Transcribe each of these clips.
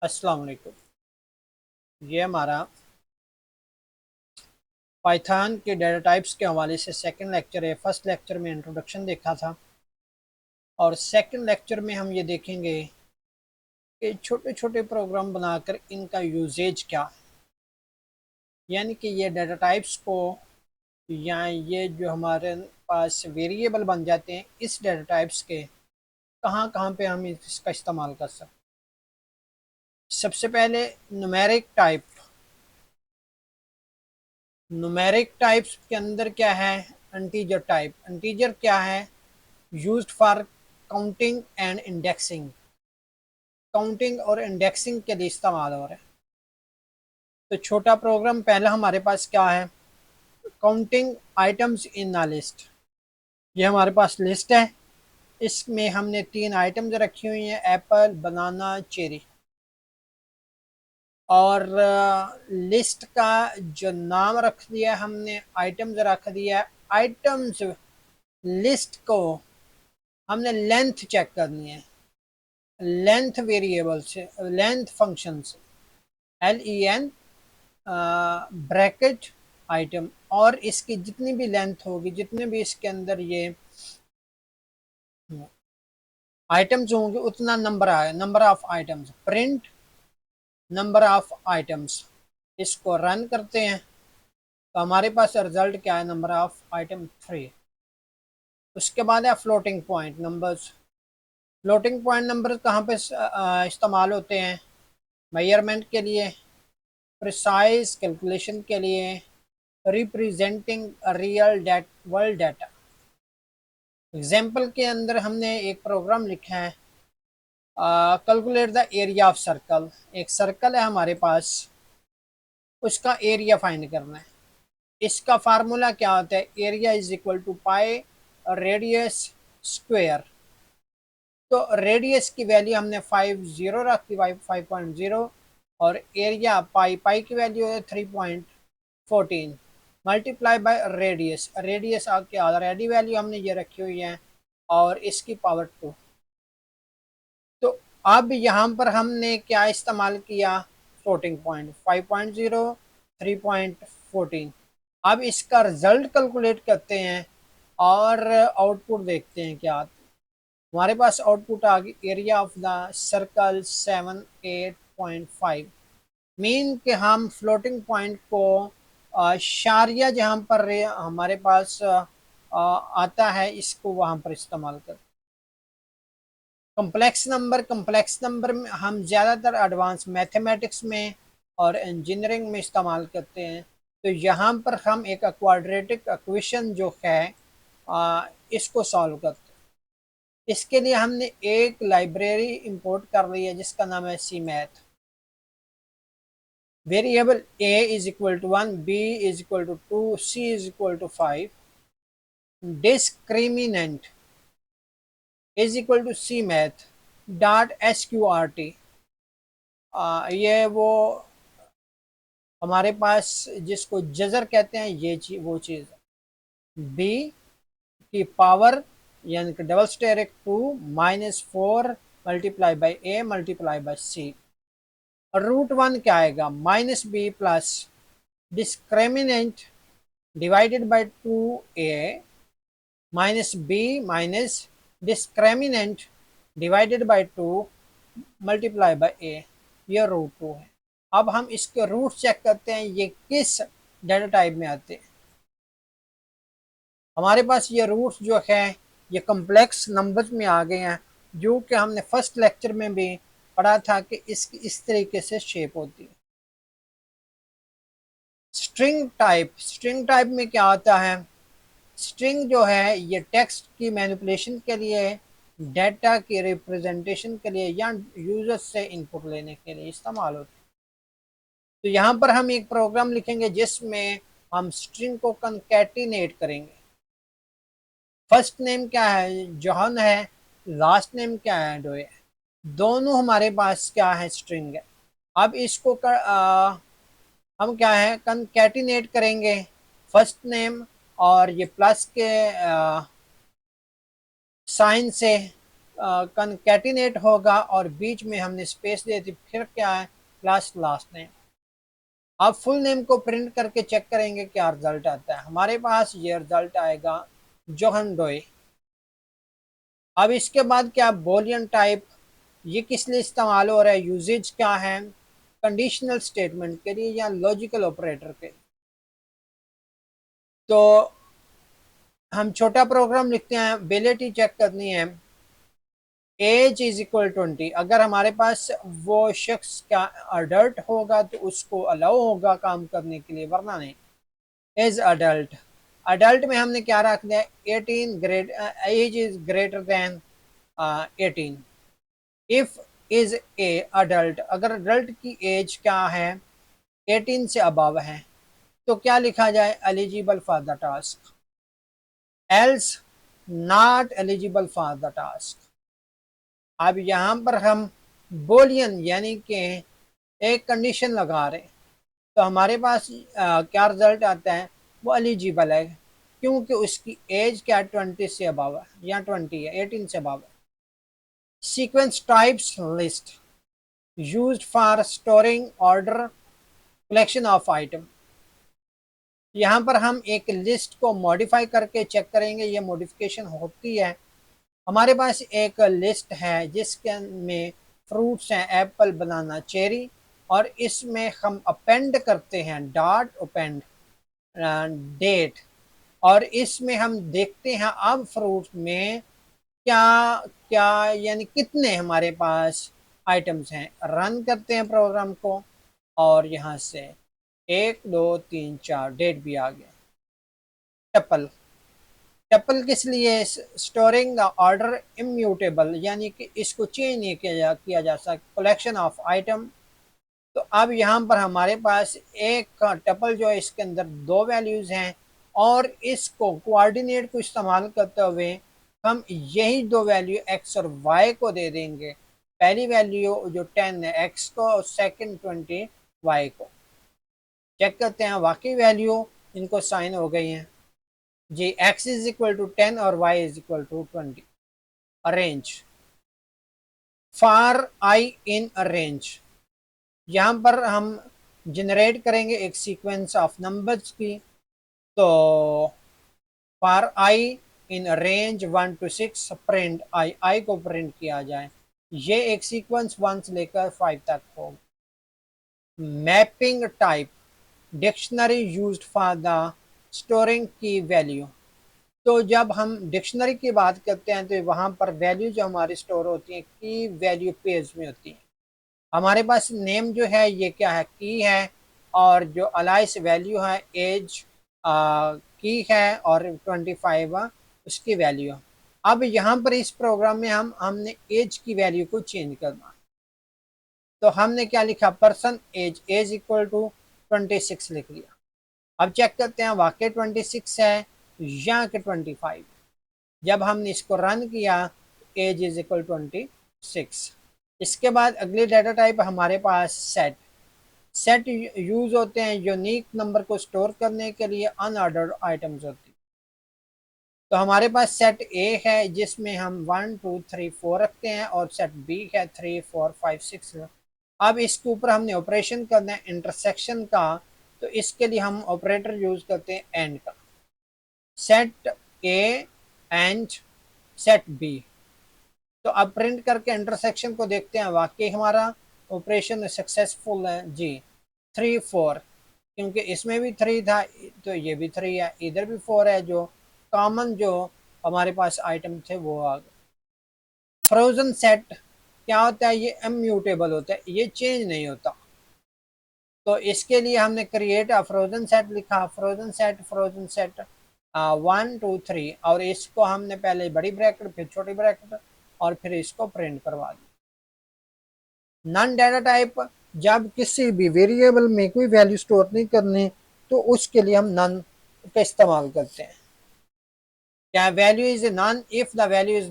अस्सलाम वालेकुम। ये हमारा पाइथन के डेटा टाइप्स के हवाले से सेकंड लेक्चर है। फर्स्ट लेक्चर में इंट्रोडक्शन देखा था और सेकंड लेक्चर में हम ये देखेंगे कि छोटे छोटे प्रोग्राम बनाकर इनका यूजेज क्या है, यानी कि ये डेटा टाइप्स को या ये जो हमारे पास वेरिएबल बन जाते हैं इस डेटा टाइप्स के कहाँ कहाँ पे हम इसका इस्तेमाल कर सकते हैं। सबसे पहले न्यूमेरिक टाइप। न्यूमेरिक टाइप्स के अंदर क्या है? Integer type. इंटीजर क्या है? Used for counting and indexing. Counting और इंडेक्सिंग के लिए इस्तेमाल हो रहा है। तो छोटा प्रोग्राम पहला हमारे पास क्या है? Counting items in a list. ये हमारे पास लिस्ट है, इसमें हमने 3 आइटम्स रखी हुई हैं, एप्पल, बनाना, चेरी। और लिस्ट का जो नाम रख दिया हमने, आइटम्स रख दिया। आइटम्स लिस्ट को हमने लेंथ चेक करनी है, लेंथ वेरिएबल से, लेंथ फंक्शन से, LEN ब्रैकेट आइटम। और इसकी जितनी भी लेंथ होगी, जितने भी इसके अंदर ये आइटम्स होंगे उतना नंबर आए, number of items. Print number of items. इसको रन करते हैं तो हमारे पास रिजल्ट क्या है? Number of item 3। उसके बाद है floating point numbers. Floating point number कहाँ पे इस्तेमाल होते हैं? मेजरमेंट के लिए, प्रिसाइज कैलकुलेशन के लिए, representing real world data. Example के अंदर हमने एक प्रोग्राम लिखा है, calculate the area of circle. एक सर्कल है हमारे पास, उसका एरिया फाइंड करना है। इसका फार्मूला क्या होता है? Area is equal to pi radius square. तो रेडियस की वैल्यू हमने 50 रख दी, 5.0। और एरिया पाई, पाई की वैल्यू है 3.14 मल्टीप्लाई बाय रेडियस। रेडियस आपके ऑलरेडी वैल्यू हमने ये रखी हुई है और इसकी पावर 2। तो अब यहाँ पर हमने क्या इस्तेमाल किया? Floating point 5.0, 3.14। अब इसका रिजल्ट कैलकुलेट करते हैं और आउटपुट देखते हैं क्या आता है। हमारे पास आउटपुट आ गई, area of the circle 78.5। Mean कि हम फ्लोटिंग पॉइंट को शारिया जहाँ पर हमारे पास आता है, इसको वहाँ पर इस्तेमाल कर। कम्प्लेक्स नंबर, कम्प्लेक्स नंबर में हम ज़्यादातर एडवांस मैथमेटिक्स में और इंजीनियरिंग में इस्तेमाल करते हैं। तो यहाँ पर हम एक क्वाड्रेटिक इक्वेशन जो है इसको सॉल्व करते हैं। इसके लिए हमने एक लाइब्रेरी इंपोर्ट कर ली है जिसका नाम है C math. Variable a is equal to 1, b is equal to 2, c is equal to 5। Discriminant is equal to C math dot SQRT। ये वो हमारे पास जिसको जजर कहते हैं, ये चीज वो चीज़ है। b की पावर यानी कि double asterisk 2 -4 multiply by a multiply by c। √1 क्या आएगा? -b plus discriminant divided by 2a minus b minus discriminant divided by 2 multiply by a। ये √2 है। अब हम इसके रूट चेक करते हैं ये किस डेटा टाइप में आते हैं। हमारे पास ये रूट्स जो है ये कम्प्लेक्स नंबर्स में आ गए हैं, जो कि हमने फर्स्ट लेक्चर में भी पढ़ा था कि इस तरीके से शेप होती है। String type. स्ट्रिंग टाइप में क्या होता है? स्ट्रिंग जो है ये टेक्स्ट की मैनिपुलेशन के लिए, डेटा की रिप्रेजेंटेशन के लिए या यूजर से इनपुट लेने के लिए इस्तेमाल होती है। तो यहाँ पर हम एक प्रोग्राम लिखेंगे जिसमें हम स्ट्रिंग को कंकैटिनेट करेंगे। फर्स्ट नेम क्या है? जॉन है। लास्ट नेम क्या है? डोए है। दोनों हमारे पास क्या है? स्ट्रिंग है। अब इसको हम क्या है कंकैटिनेट करेंगे फर्स्ट नेम और ये प्लस के साइन से कंकैटिनेट होगा और बीच में हमने स्पेस दे दी, फिर क्या है क्लास लास्ट नेम। आप फुल नेम को प्रिंट करके चेक करेंगे क्या रिजल्ट आता है। हमारे पास ये रिजल्ट आएगा जोहन डोए। अब इसके बाद क्या बोलियन टाइप, ये किस लिए इस्तेमाल हो रहा है, यूजेज क्या है, कंडीशनल स्टेटमेंट के लिए या लॉजिकल ऑपरेटर के। तो हम छोटा प्रोग्राम लिखते हैं, एबिलिटी चेक करनी है, एज इज इक्वल 20। अगर हमारे पास वो शख्स क्या अडल्ट होगा तो उसको अलाउ होगा काम करने के लिए, वरना नहीं। एज अडल्ट, अडल्ट में हमने क्या रख दिया, 18 grade, age is greater than 18। If is a adult, अगर अडल्ट की एज क्या है 18 से अबव है तो क्या लिखा जाए, eligible for the task, else not eligible for the task. अब यहाँ पर हम बोलियन यानी कि एक कंडीशन लगा रहे हैं, तो हमारे पास क्या रिजल्ट आता है, वो एलिजिबल है क्योंकि उसकी एज क्या 20 से अबव है, या 20 है, 18 से अबव है। Sequence types list used for storing order collection of item. यहाँ पर हम एक लिस्ट को मॉडिफाई करके चेक करेंगे, ये मॉडिफिकेशन होती है। हमारे पास एक लिस्ट है जिसके में फ्रूट्स हैं, एप्पल, बनाना, चेरी, और इसमें हम अपेंड करते हैं डॉट अपेंड डेट, और इसमें हम देखते हैं अब फ्रूट में क्या क्या यानी कितने हमारे पास आइटम्स हैं। रन करते हैं प्रोग्राम को और यहाँ से 1 2 3 4 डेट भी आ गया। टपल, टपल किस लिए, स्टोरिंग द ऑर्डर इम्यूटेबल, यानी कि इसको चेंज नहीं किया जा सकता, कलेक्शन ऑफ आइटम। तो अब यहाँ पर हमारे पास एक टपल जो है इसके अंदर दो वैल्यूज हैं और इसको कोऑर्डिनेट को इस्तेमाल करते हुए हम यही दो वैल्यू एक्स और वाई को दे देंगे। पहली वैल्यू जो 10 है एक्स को और सेकेंड 20 वाई को। चेक करते हैं वाकई वैल्यू इनको साइन हो गई हैं जी, x इज इक्वल टू 10 और y is equal to 20। Arrange for I in arrange, यहाँ पर हम जनरेट करेंगे एक सीक्वेंस ऑफ नंबर्स की। तो for I in range 1 to 6 print I को प्रिंट किया जाए, ये एक सीक्वेंस 1 से लेकर 5 तक होगा। Mapping type dictionary used for the storing की वैल्यू। तो जब हम डिक्शनरी की बात करते हैं तो वहाँ पर वैल्यू जो हमारी स्टोर होती है की वैल्यू पेज में होती है। हमारे पास नेम जो है ये क्या है, की है, और जो अलाइस वैल्यू है एज की है, और 25 उसकी वैल्यू। अब यहाँ पर इस प्रोग्राम में हमने एज की वैल्यू को चेंज करना, तो हमने क्या लिखा, person age, age equal to 26 लिख लिया। अब चेक करते हैं वाकई 26 है या कि 25। जब हमने इसको रन किया एज इज इक्वल 26। इसके बाद अगली डाटा टाइप हमारे पास सेट। सेट यूज होते हैं यूनिक नंबर को स्टोर करने के लिए अनऑर्डर्ड आइटम्स होती है। तो हमारे पास सेट ए है जिसमें हम 1 2 3 4 रखते हैं, और सेट बी है 3 4 5 6। अब इसके ऊपर हमने ऑपरेशन करना है इंटरसेक्शन का, तो इसके लिए हम ऑपरेटर यूज करते हैं एंड का। Set A and set B. तो अब प्रिंट करके इंटरसेक्शन को देखते हैं, वाकई हमारा ऑपरेशन सक्सेसफुल है जी। 3 4, क्योंकि इसमें भी 3 था तो ये भी 3 है, इधर भी 4 है, जो कॉमन जो हमारे पास आइटम थे वो आ गए। फ्रोजन सेट क्या होता है, ये इम्यूटेबल होता है, ये चेंज नहीं होता। तो इसके लिए हमने क्रिएट अ फ्रोजन सेट लिखा, फ्रोजन सेट 1 2 3, और इसको हमने पहले बड़ी ब्रैकेट फिर छोटी ब्रैकेट और फिर इसको प्रिंट करवा दिया। नन डाटा टाइप, जब किसी भी वेरिएबल में कोई वैल्यू स्टोर नहीं करनी तो उसके लिए हम नन का इस्तेमाल करते हैं। क्या value is none if the value is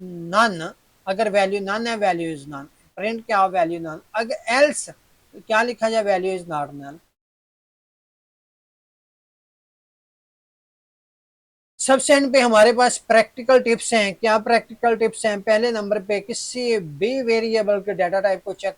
none, अगर वैल्यू नन है वैल्यू इज नन, प्रिंट क्या वैल्यू नन। अगर एल्स तो क्या लिखा जाए, वैल्यू इज नॉट नन। सबसे एंड पे हमारे पास प्रैक्टिकल टिप्स हैं। क्या प्रैक्टिकल टिप्स हैं? पहले नंबर पे किसी भी वेरिएबल के डाटा टाइप को चेक